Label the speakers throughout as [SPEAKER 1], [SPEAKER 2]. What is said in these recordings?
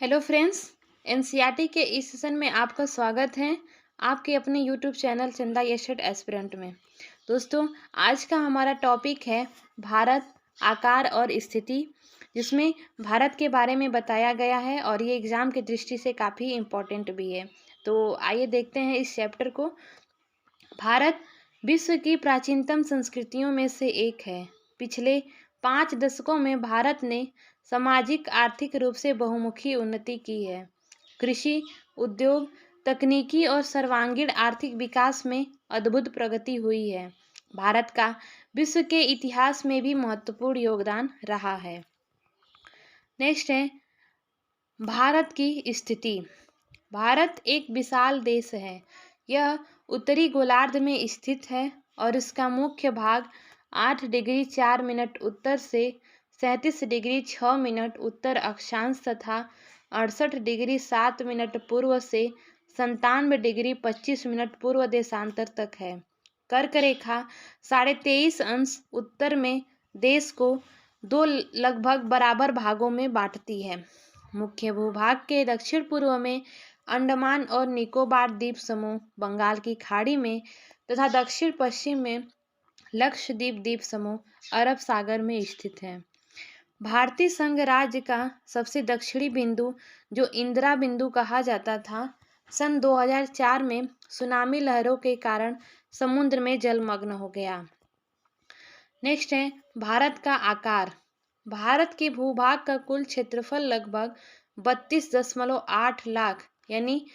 [SPEAKER 1] Hello friends. NCERT के इस session में आपका स्वागत है आपके अपने यूट्यूब चैनल चंदा यशट एस्पिरेंट में। दोस्तों, आज का हमारा टॉपिक है भारत, आकार और स्थिति, जिसमें भारत के बारे में बताया गया है और ये एग्ज़ाम की दृष्टि से काफ़ी इम्पोर्टेंट भी है। तो आइए देखते हैं इस चैप्टर को। भारत विश्व की प्राचीनतम संस्कृतियों में से एक है। पिछले 5 दशकों में भारत ने सामाजिक आर्थिक रूप से बहुमुखी उन्नति की है। कृषि, उद्योग, तकनीकी और सर्वांगीण आर्थिक विकास में अद्भुत प्रगति हुई है। भारत का विश्व के इतिहास में भी महत्वपूर्ण योगदान रहा है। नेक्स्ट है भारत की स्थिति। भारत एक विशाल देश है। यह उत्तरी गोलार्ध में स्थित है और इसका मुख्य भाग 8 डिग्री 4 मिनट उत्तर से 37 डिग्री 6 मिनट उत्तर अक्षांश तथा 68 डिग्री 7 मिनट पूर्व से 97 डिग्री 25 मिनट पूर्व देशांतर तक है। कर्क रेखा 23.5 उत्तर में देश को 2 लगभग बराबर भागों में बांटती है। मुख्य भूभाग के दक्षिण पूर्व में अंडमान और निकोबार द्वीप समूह बंगाल की खाड़ी में तथा दक्षिण पश्चिम में लक्षद्वीप द्वीप समूह अरब सागर में स्थित है। भारतीय संघ राज्य का सबसे दक्षिणी बिंदु, जो इंदिरा बिंदु कहा जाता था, सन 2004 में सुनामी लहरों के कारण समुद्र में जलमग्न हो गया। नेक्स्ट है भारत का आकार। भारत के भूभाग का कुल क्षेत्रफल लगभग 32.8 लाख यानी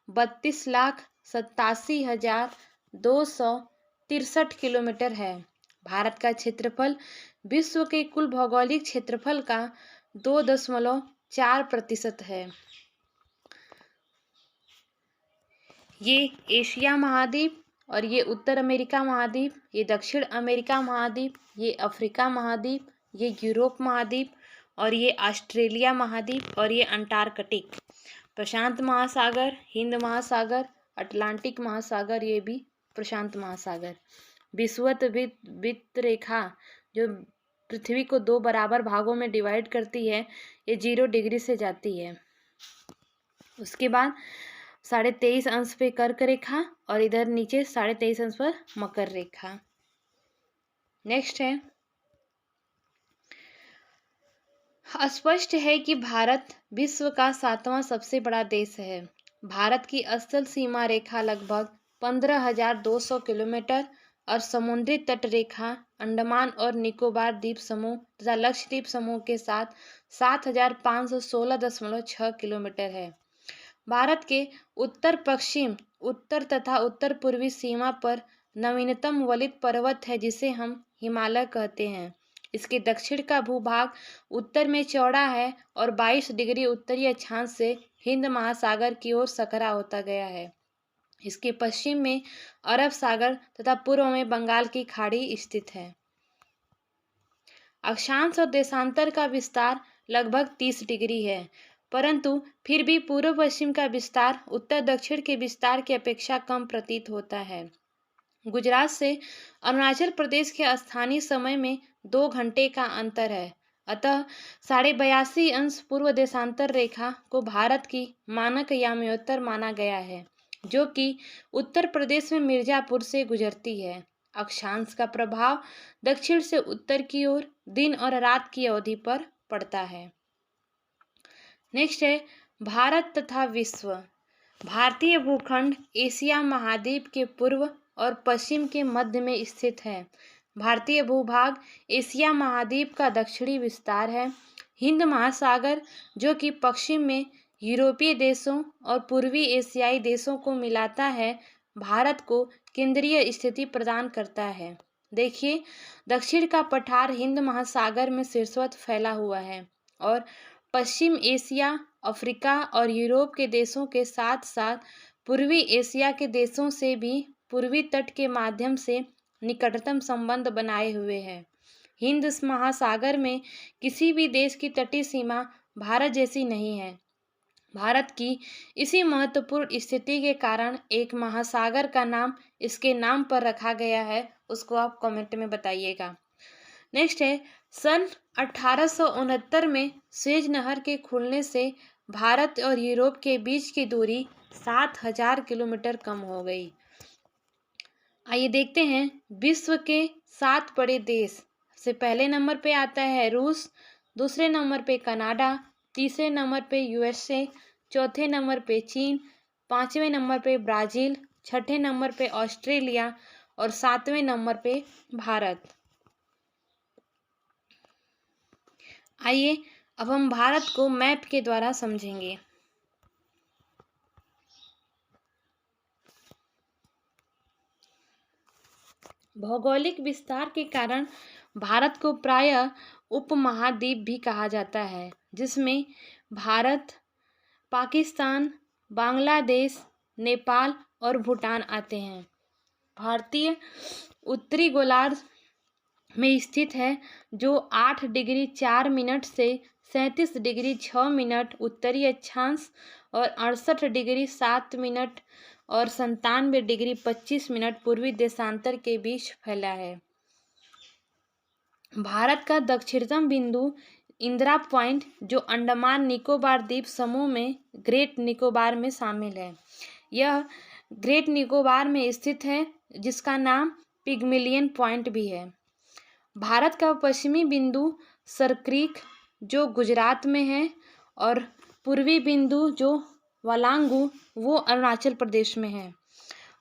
[SPEAKER 1] 32,87,263 किलोमीटर है। भारत का क्षेत्रफल विश्व के कुल भौगोलिक क्षेत्रफल का 2.4% है। ये एशिया महाद्वीप और ये उत्तर अमेरिका महाद्वीप, ये दक्षिण अमेरिका महाद्वीप, ये अफ्रीका महाद्वीप, ये यूरोप महाद्वीप और ये ऑस्ट्रेलिया महाद्वीप और ये अंटार्कटिक, प्रशांत महासागर, हिंद महासागर, अटलांटिक महासागर, ये भी प्रशांत महासागर। विषुवत वित्त रेखा जो पृथ्वी को 2 बराबर भागों में डिवाइड करती है, ये 0 डिग्री से जाती है। उसके बाद 23.5 अंश पे कर्क रेखा और इधर नीचे 23.5 अंश पर मकर रेखा। नेक्स्ट है, स्पष्ट है कि भारत विश्व का 7वां सबसे बड़ा देश है। भारत की स्थल सीमा रेखा लगभग 15,200 किलोमीटर और समुद्री तट रेखा अंडमान और निकोबार द्वीप समूह तथा लक्षद्वीप समूह के साथ 7,516.6 किलोमीटर है। भारत के उत्तर पश्चिम, उत्तर तथा उत्तर पूर्वी सीमा पर नवीनतम वलित पर्वत है, जिसे हम हिमालय कहते हैं। इसके दक्षिण का भूभाग उत्तर में चौड़ा है और 22 डिग्री उत्तरी अक्षांश से हिंद महासागर की ओर सकरा होता गया है। इसके पश्चिम में अरब सागर तथा पूर्व में बंगाल की खाड़ी स्थित है। अक्षांश और देशांतर का विस्तार लगभग 30 डिग्री है, परंतु फिर भी पूर्व पश्चिम का विस्तार उत्तर दक्षिण के विस्तार की अपेक्षा कम प्रतीत होता है। गुजरात से अरुणाचल प्रदेश के स्थानीय समय में 2 घंटे का अंतर है। अतः 82.5 अंश पूर्व देशांतर रेखा को भारत की मानक याम्योत्तर माना गया है, जो कि उत्तर प्रदेश में मिर्जापुर से गुजरती है। अक्षांश का प्रभाव दक्षिण से उत्तर की ओर दिन और रात की अवधि पर पड़ता है। नेक्स्ट है भारत तथा विश्व। भारतीय भूखंड एशिया महाद्वीप के पूर्व और पश्चिम के मध्य में स्थित है। भारतीय भूभाग एशिया महाद्वीप का दक्षिणी विस्तार है। हिंद महासागर, जो कि पश्चिम में यूरोपीय देशों और पूर्वी एशियाई देशों को मिलाता है, भारत को केंद्रीय स्थिति प्रदान करता है। देखिए, दक्षिण का पठार हिंद महासागर में शीर्षवत फैला हुआ है और पश्चिम एशिया, अफ्रीका और यूरोप के देशों के साथ साथ पूर्वी एशिया के देशों से भी पूर्वी तट के माध्यम से निकटतम संबंध बनाए हुए है। हिंद महासागर में किसी भी देश की तटीय सीमा भारत जैसी नहीं है। भारत की इसी महत्वपूर्ण स्थिति के कारण एक महासागर का नाम इसके नाम पर रखा गया है, उसको आप कमेंट में बताइएगा। नेक्स्ट है, सन 1869 में स्वेज नहर के खुलने से भारत और यूरोप के बीच की दूरी 7,000 किलोमीटर कम हो गई। आइए देखते हैं विश्व के 7 बड़े देश। से पहले नंबर पे आता है रूस, दूसरे नंबर पे कनाडा, तीसरे नंबर पे यूएसए, चौथे नंबर पे चीन, पांचवें नंबर पे ब्राज़ील, छठे नंबर पे ऑस्ट्रेलिया और सातवें नंबर पे भारत। आइए अब हम भारत को मैप के द्वारा समझेंगे। भौगोलिक विस्तार के कारण भारत को प्रायः उपमहाद्वीप भी कहा जाता है, जिसमें भारत, पाकिस्तान, बांग्लादेश, नेपाल और भूटान आते हैं। भारतीय उत्तरी गोलार्ध में स्थित है, जो 8 डिग्री 4 मिनट से 37 डिग्री 6 मिनट उत्तरी अक्षांश और 68 डिग्री 7 मिनट और 97 डिग्री 25 मिनट पूर्वी देशांतर के बीच फैला है। भारत का दक्षिणतम बिंदु इंदिरा पॉइंट, जो अंडमान निकोबार द्वीप समूह में ग्रेट निकोबार में शामिल है, यह ग्रेट निकोबार में स्थित है, जिसका नाम पिग्मलियन पॉइंट भी है। भारत का पश्चिमी बिंदु सरक्रीक, जो गुजरात में है, और पूर्वी बिंदु जो वालांगू, वो अरुणाचल प्रदेश में है।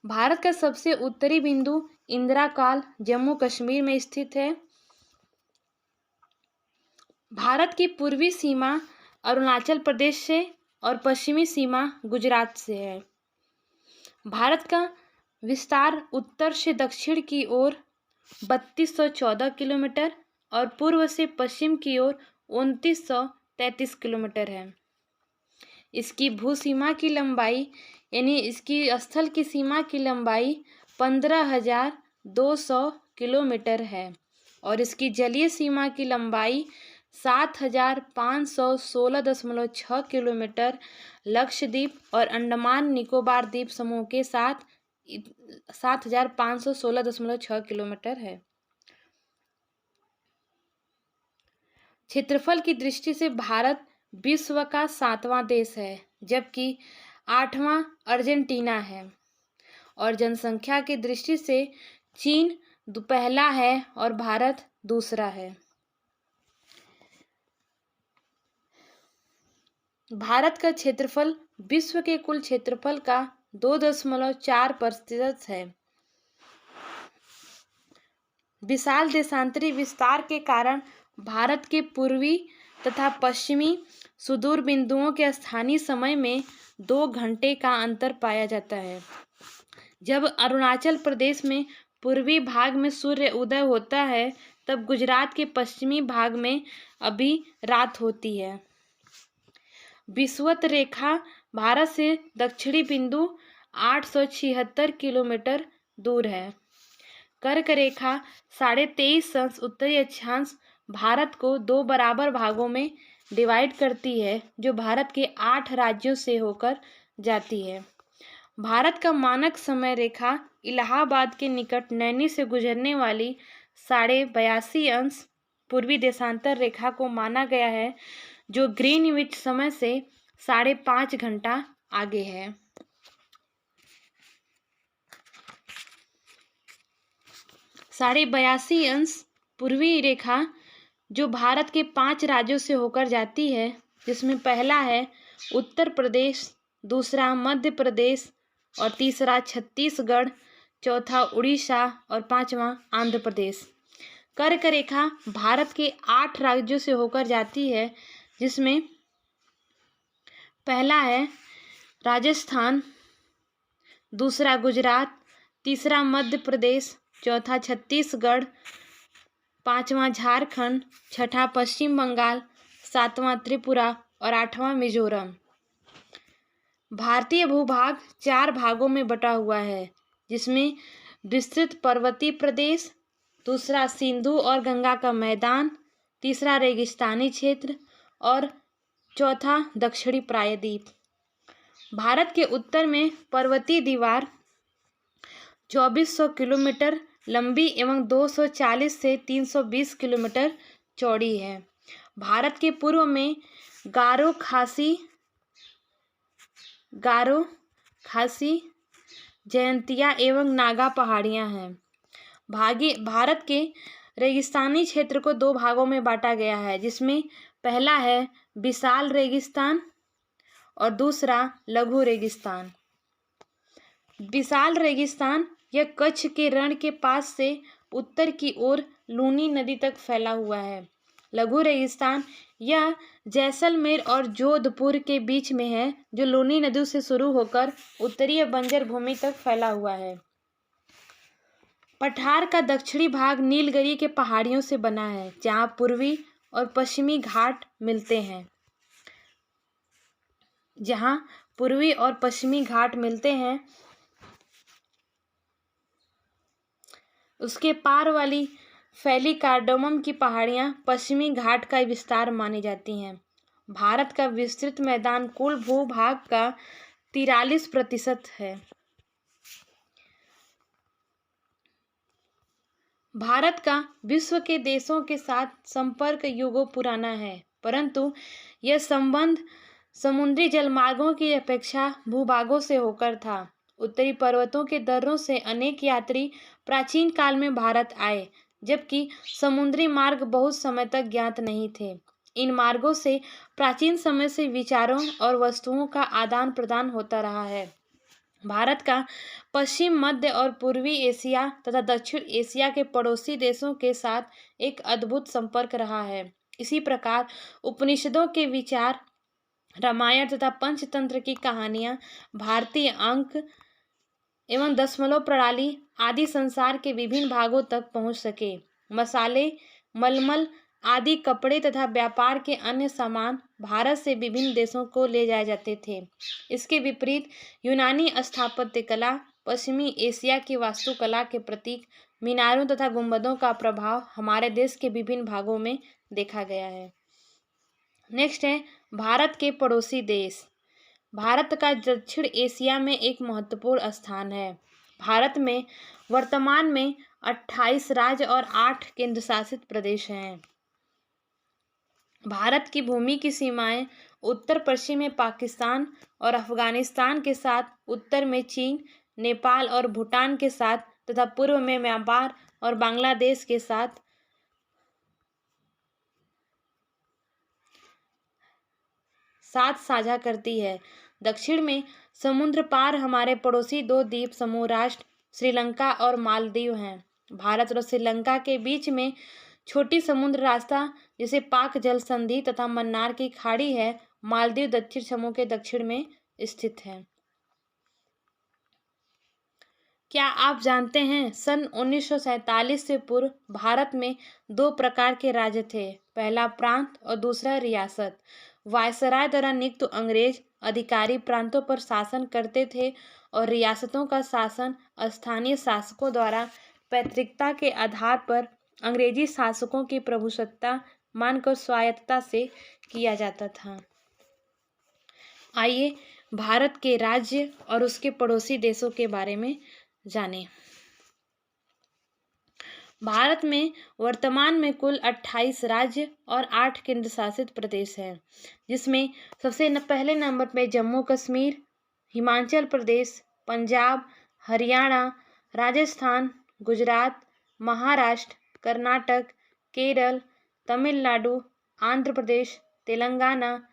[SPEAKER 1] भारत का सबसे उत्तरी बिंदु इंदिरा काल जम्मू कश्मीर में स्थित है। भारत की पूर्वी सीमा अरुणाचल प्रदेश से और पश्चिमी सीमा गुजरात से है। भारत का विस्तार उत्तर से दक्षिण की ओर 3214 किलोमीटर और पूर्व से पश्चिम की ओर 2933 किलोमीटर है। इसकी भूसीमा की लंबाई यानी इसकी स्थल की सीमा की लंबाई 15,200 किलोमीटर है और इसकी जलीय सीमा की लंबाई 7,516.6 किलोमीटर लक्षद्वीप और अंडमान निकोबार द्वीप समूह के साथ 7,516.6 किलोमीटर है। क्षेत्रफल की दृष्टि से भारत विश्व का 7वां देश है, जबकि 8वां अर्जेंटीना है, और जनसंख्या की दृष्टि से चीन पहला है और भारत दूसरा है। भारत का क्षेत्रफल विश्व के कुल क्षेत्रफल का 2.4% है। विशाल देशांतरी विस्तार के कारण भारत के पूर्वी तथा पश्चिमी सुदूर बिंदुओं के स्थानीय समय में 2 घंटे का अंतर पाया जाता है। जब अरुणाचल प्रदेश में पूर्वी भाग में सूर्य उदय होता है, तब गुजरात के पश्चिमी भाग में अभी रात होती है। विषुवत रेखा भारत से दक्षिणी बिंदु 876 किलोमीटर दूर है। कर्क रेखा 23.5 उत्तरी अक्षांश भारत को 2 बराबर भागों में डिवाइड करती है, जो भारत के 8 राज्यों से होकर जाती है। भारत का मानक समय रेखा इलाहाबाद के निकट नैनी से गुजरने वाली 82.5 पूर्वी देशांतर रेखा को माना गया है, जो ग्रीनविच समय से 5.5 घंटा आगे है। साढ़े 82 पूर्वी रेखा जो भारत के 5 राज्यों से होकर जाती है, जिसमें पहला है उत्तर प्रदेश, दूसरा मध्य प्रदेश और तीसरा छत्तीसगढ़, चौथा उड़ीसा और पांचवा आंध्र प्रदेश। कर्क रेखा भारत के 8 राज्यों से होकर जाती है, जिसमें पहला है राजस्थान, दूसरा गुजरात, तीसरा मध्य प्रदेश, चौथा छत्तीसगढ़, पांचवा झारखंड, छठा पश्चिम बंगाल, सातवां त्रिपुरा और 8वां मिजोरम। भारतीय भूभाग 4 भागों में बटा हुआ है, जिसमें विस्तृत पर्वतीय प्रदेश, दूसरा सिंधु और गंगा का मैदान, तीसरा रेगिस्तानी क्षेत्र और चौथा दक्षिणी प्रायद्वीप। भारत के उत्तर में पर्वतीय दीवार 2400 किलोमीटर लंबी एवं 240 से 320 किलोमीटर चौड़ी है। भारत के पूर्व में गारो खासी गारो, खासी, जयंतिया एवं नागा पहाड़ियाँ हैं। भारत के रेगिस्तानी क्षेत्र को दो भागों में बांटा गया है, जिसमें पहला है विशाल रेगिस्तान और दूसरा लघु रेगिस्तान। विशाल रेगिस्तान यह कच्छ के रण के पास से उत्तर की ओर लूनी नदी तक फैला हुआ है। लघु रेगिस्तान यह जैसलमेर और जोधपुर के बीच में है, जो लूनी नदी से शुरू होकर उत्तरीय बंजर भूमि तक फैला हुआ है। पठार का दक्षिणी भाग नीलगिरी के पहाड़ियों से बना है, जहाँ पूर्वी और पश्चिमी घाट मिलते हैं। उसके पार वाली फैली कार्डोमम की पहाड़ियाँ पश्चिमी घाट का विस्तार मानी जाती हैं। भारत का विस्तृत मैदान कुल भूभाग का 43% है। भारत का विश्व के देशों के साथ संपर्क युगों पुराना है, परंतु यह संबंध समुद्री जलमार्गों की अपेक्षा भूभागों से होकर था। उत्तरी पर्वतों के दर्रों से अनेक यात्री प्राचीन काल में भारत आए, जबकि समुद्री मार्ग बहुत समय तक ज्ञात नहीं थे। इन मार्गों से प्राचीन समय से विचारों और वस्तुओं का आदान प्रदान होता रहा है। भारत का पश्चिम, मध्य और पूर्वी एशिया तथा दक्षिण एशिया के पड़ोसी देशों के साथ एक अद्भुत संपर्क रहा है। इसी प्रकार उपनिषदों के विचार, रामायण तथा पंचतंत्र की कहानियाँ, भारतीय अंक एवं दशमलव प्रणाली आदि संसार के विभिन्न भागों तक पहुँच सके। मसाले, मलमल आदि कपड़े तथा व्यापार के अन्य सामान भारत से विभिन्न देशों को ले जाए जाते थे। इसके विपरीत यूनानी स्थापत्य कला, पश्चिमी एशिया की वास्तुकला के प्रतीक मीनारों तथा गुंबदों का प्रभाव हमारे देश के विभिन्न भागों में देखा गया है। नेक्स्ट है भारत के पड़ोसी देश। भारत का दक्षिण एशिया में एक महत्वपूर्ण स्थान है। भारत में वर्तमान में 28 राज्य और 8 केंद्र शासित प्रदेश हैं। भारत की भूमि की सीमाएं उत्तर पश्चिम में पाकिस्तान और अफगानिस्तान के साथ, उत्तर में चीन, नेपाल और भूटान के साथ तथा पूर्व में म्यांमार और बांग्लादेश के साथ साझा करती है। दक्षिण में समुद्र पार हमारे पड़ोसी दो द्वीप समूह राष्ट्र श्रीलंका और मालदीव हैं। भारत और श्रीलंका के बीच में छोटी समुद्र रास्ता, जिसे पाक जल संधि तथा मन्नार की खाड़ी है। मालदीव दक्षिण समूह के दक्षिण में स्थित है। क्या आप जानते हैं सन 1947 से पूर्व भारत में 2 प्रकार के राज्य थे, पहला प्रांत और दूसरा रियासत। वायसराय द्वारा नियुक्त अंग्रेज अधिकारी प्रांतों पर शासन करते थे और रियासतों का शासन स्थानीय शासकों द्वारा पैतृकता के आधार पर अंग्रेजी शासकों की प्रभुसत्ता मानकर स्वायत्तता से किया जाता था। आइए भारत के राज्य और उसके पड़ोसी देशों के बारे में जानें। भारत में वर्तमान में कुल 28 राज्य और 8 केंद्र शासित प्रदेश हैं, जिसमें सबसे पहले नंबर पर जम्मू कश्मीर, हिमाचल प्रदेश, पंजाब, हरियाणा, राजस्थान, गुजरात, महाराष्ट्र, कर्नाटक, केरल, तमिलनाडु, आंध्र प्रदेश, तेलंगाना,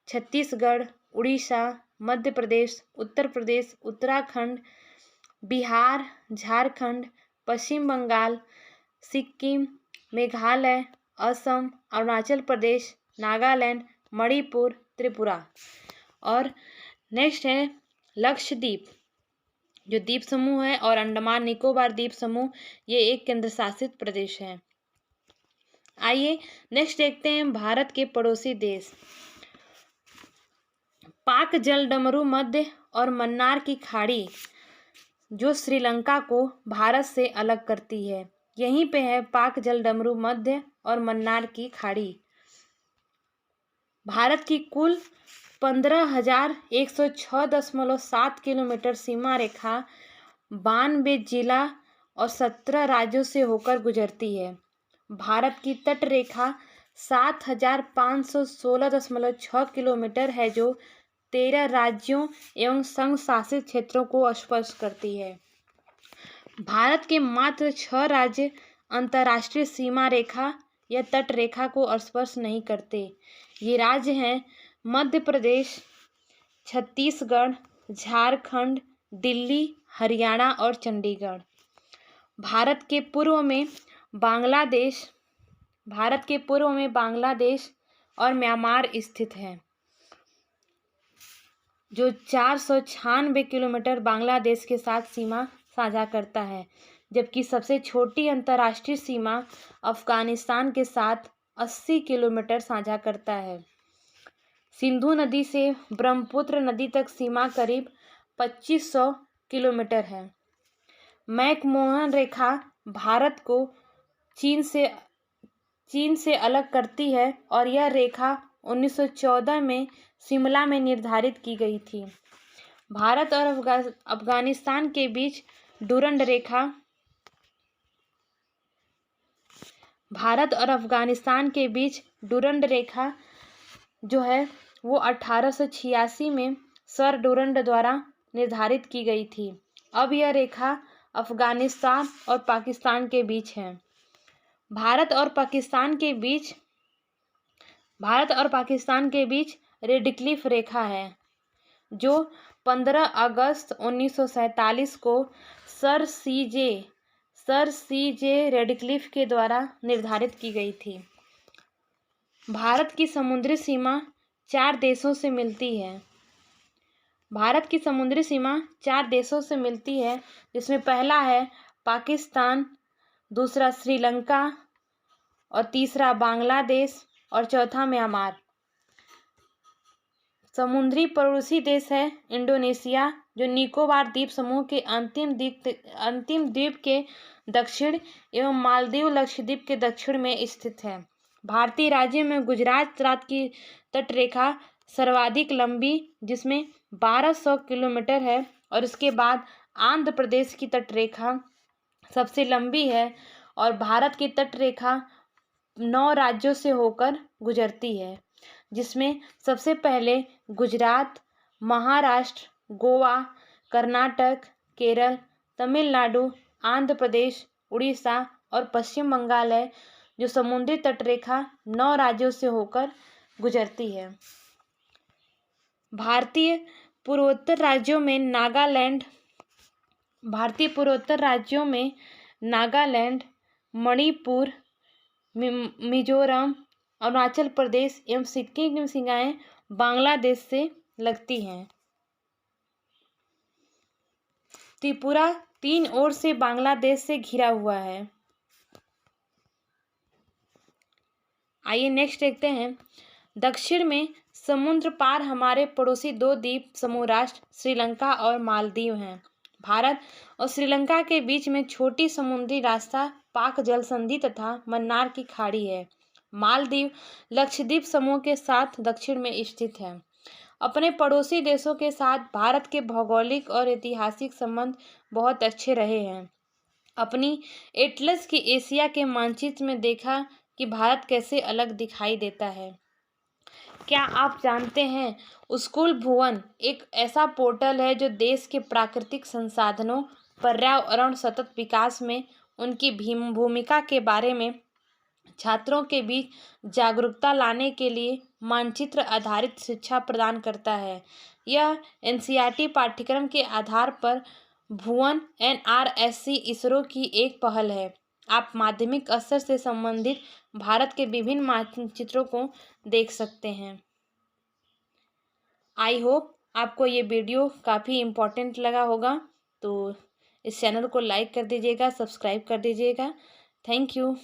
[SPEAKER 1] छत्तीसगढ़, उड़ीसा, मध्य प्रदेश, उत्तर प्रदेश, उत्तराखंड, बिहार, झारखंड, पश्चिम बंगाल, सिक्किम, मेघालय, असम, अरुणाचल प्रदेश, नागालैंड, मणिपुर, त्रिपुरा। और नेक्स्ट है लक्षद्वीप, जो द्वीप समूह है, और अंडमान निकोबार द्वीप समूह, ये एक केंद्र शासित प्रदेश है। आइए नेक्स्ट देखते हैं भारत के पड़ोसी देश। पाक जलडमरू मध्य और मन्नार की खाड़ी, जो श्रीलंका को भारत से अलग करती है, यहीं पे है पाक जलडमरू मध्य और मन्नार की खाड़ी। भारत की कुल 15,106.7 किलोमीटर सीमा रेखा 92 जिला और 17 राज्यों से होकर गुजरती है। भारत की तट रेखा 7,516.6 किलोमीटर है, जो 13 राज्यों एवं संघ शासित क्षेत्रों को स्पर्श करती है। भारत के मात्र 6 राज्य अंतर्राष्ट्रीय सीमा रेखा या तट रेखा को स्पर्श नहीं करते। ये राज्य हैं मध्य प्रदेश, छत्तीसगढ़, झारखंड, दिल्ली, हरियाणा और चंडीगढ़। भारत के पूर्व में बांग्लादेश और म्यांमार स्थित है, जो 496 किलोमीटर बांग्लादेश के साथ सीमा साझा करता है, जबकि सबसे छोटी अंतर्राष्ट्रीय सीमा अफगानिस्तान के साथ 80 किलोमीटर साझा करता है। सिंधु नदी से ब्रह्मपुत्र नदी तक सीमा करीब 2500 किलोमीटर है। मैकमोहन रेखा भारत को चीन से अलग करती है और यह रेखा 1914 में शिमला में निर्धारित की गई थी। भारत और अफगानिस्तान के बीच डूरंड रेखा जो है वो 1886 में सर डूरंड द्वारा निर्धारित की गई थी। अब यह रेखा अफगानिस्तान और पाकिस्तान के बीच है। भारत और पाकिस्तान के बीच रेडक्लिफ रेखा है, जो 15 अगस्त 1947 को सर सी.जे. रेडक्लिफ के द्वारा निर्धारित की गई थी। भारत की समुद्री सीमा 4 देशों से मिलती है, जिसमें पहला है पाकिस्तान, दूसरा श्रीलंका और तीसरा बांग्लादेश और चौथा म्यांमार। समुद्री पड़ोसी देश है इंडोनेशिया, जो निकोबार द्वीप समूह के अंतिम द्वीप के दक्षिण एवं मालदीव लक्षद्वीप के दक्षिण में स्थित है। भारतीय राज्य में गुजरात राज्य की तटरेखा सर्वाधिक लंबी, जिसमें 1200 किलोमीटर है, और इसके बाद आंध्र प्रदेश की तटरेखा सबसे लंबी है और भारत की तटरेखा 9 राज्यों से होकर गुजरती है, जिसमें सबसे पहले गुजरात, महाराष्ट्र, गोवा, कर्नाटक, केरल, तमिलनाडु, आंध्र प्रदेश, उड़ीसा और पश्चिम बंगाल है, जो समुद्री तटरेखा 9 राज्यों से होकर गुजरती है। भारतीय पूर्वोत्तर राज्यों में नागालैंड, मणिपुर, मिजोरम, अरुणाचल प्रदेश एवं सिक्किम की सीमाएं बांग्लादेश से लगती हैं। त्रिपुरा 3 ओर से बांग्लादेश से घिरा हुआ है। आइए नेक्स्ट देखते हैं। दक्षिण में समुद्र पार हमारे पड़ोसी 2 द्वीप समूह राष्ट्र श्रीलंका और मालदीव हैं। भारत और श्रीलंका के बीच में छोटी समुद्री रास्ता पाक जल संधि तथा मन्नार की खाड़ी है। मालदीव लक्षद्वीप समूह के साथ दक्षिण में स्थित है। अपने पड़ोसी देशों के साथ भारत के भौगोलिक और ऐतिहासिक संबंध बहुत अच्छे रहे हैं। अपनी एटलस की एशिया के मानचित्र में देखा कि भारत कैसे अलग दिखाई देता है। क्या आप जानते हैं, स्कूल भुवन एक ऐसा पोर्टल है जो देश के प्राकृतिक संसाधनों, पर्यावरण सतत विकास में उनकी भूमिका के बारे में छात्रों के बीच जागरूकता लाने के लिए मानचित्र आधारित शिक्षा प्रदान करता है। यह एनसीईआरटी पाठ्यक्रम के आधार पर भुवन एनआरएससी इसरो की एक पहल है। आप माध्यमिक स्तर से संबंधित भारत के विभिन्न मानचित्रों को देख सकते हैं। आई होप आपको ये वीडियो काफ़ी इम्पोर्टेंट लगा होगा, तो इस चैनल को लाइक कर दीजिएगा, सब्सक्राइब कर दीजिएगा। Thank you.